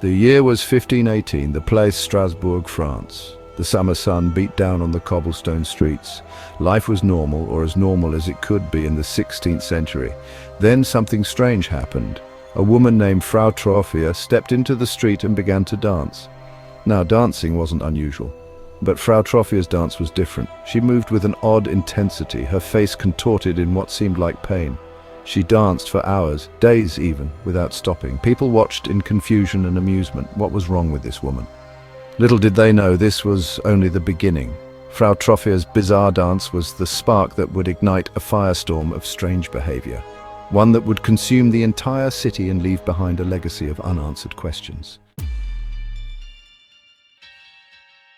The year was 1518, the place Strasbourg, France. The summer sun beat down on the cobblestone streets. Life was normal, or as normal as it could be in the 16th century. Then something strange happened. A woman named Frau Trophia stepped into the street and began to dance. Now, dancing wasn't unusual, but Frau Trophia's dance was different. She moved with an odd intensity, her face contorted in what seemed like pain. She danced for hours, days even, without stopping. People watched in confusion and amusement. What was wrong with this woman? Little did they know this was only the beginning. Frau Trophia's bizarre dance was the spark that would ignite a firestorm of strange behavior, one that would consume the entire city and leave behind a legacy of unanswered questions.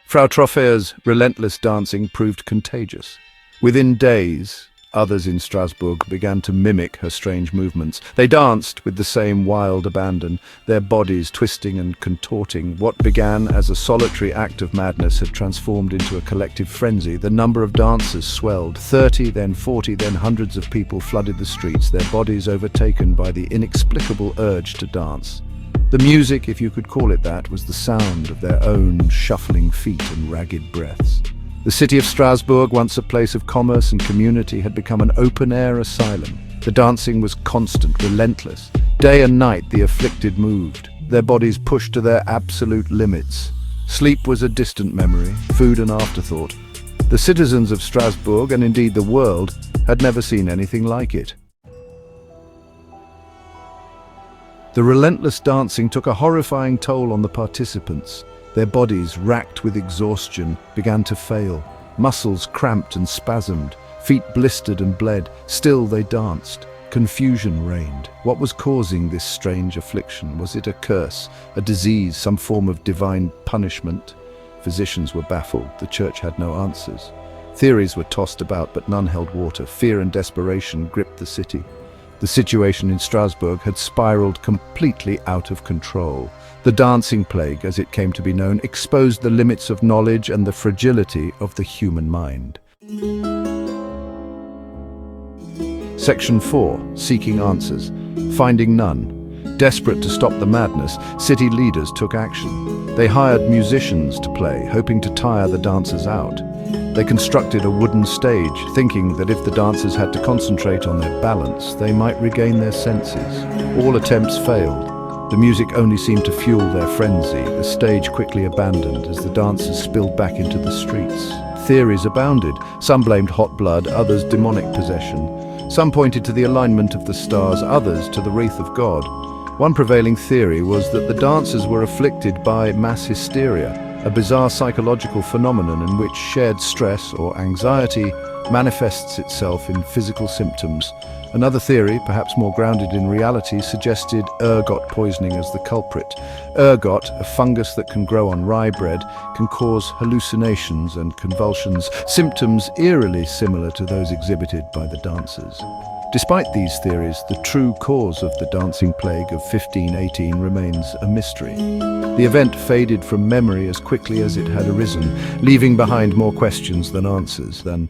Frau Trophia's relentless dancing proved contagious. Within days, others in Strasbourg began to mimic her strange movements. They danced with the same wild abandon, their bodies twisting and contorting. What began as a solitary act of madness had transformed into a collective frenzy. The number of dancers swelled. 30, then 40, then hundreds of people flooded the streets, their bodies overtaken by the inexplicable urge to dance. The music, if you could call it that, was the sound of their own shuffling feet and ragged breaths. The city of Strasbourg, once a place of commerce and community, had become an open-air asylum. The dancing was constant, relentless. Day and night the afflicted moved, their bodies pushed to their absolute limits. Sleep was a distant memory, food an afterthought. The citizens of Strasbourg, and indeed the world, had never seen anything like it. The relentless dancing took a horrifying toll on the participants. Their bodies, racked with exhaustion, began to fail. Muscles cramped and spasmed, feet blistered and bled. Still they danced. Confusion reigned. What was causing this strange affliction? Was it a curse, a disease, some form of divine punishment? Physicians were baffled. The church had no answers. Theories were tossed about, but none held water. Fear and desperation gripped the city. The situation in Strasbourg had spiraled completely out of control. The dancing plague, as it came to be known, exposed the limits of knowledge and the fragility of the human mind. Section 4. Seeking answers. Finding none. Desperate to stop the madness, city leaders took action. They hired musicians to play, hoping to tire the dancers out. They constructed a wooden stage, thinking that if the dancers had to concentrate on their balance, they might regain their senses. All attempts failed. The music only seemed to fuel their frenzy. The stage quickly abandoned as the dancers spilled back into the streets. Theories abounded. Some blamed hot blood, others demonic possession. Some pointed to the alignment of the stars, others to the wrath of God. One prevailing theory was that the dancers were afflicted by mass hysteria, a bizarre psychological phenomenon in which shared stress or anxiety manifests itself in physical symptoms. Another theory, perhaps more grounded in reality, suggested ergot poisoning as the culprit. Ergot, a fungus that can grow on rye bread, can cause hallucinations and convulsions, symptoms eerily similar to those exhibited by the dancers. Despite these theories, the true cause of the dancing plague of 1518 remains a mystery. The event faded from memory as quickly as it had arisen, leaving behind more questions than answers. Then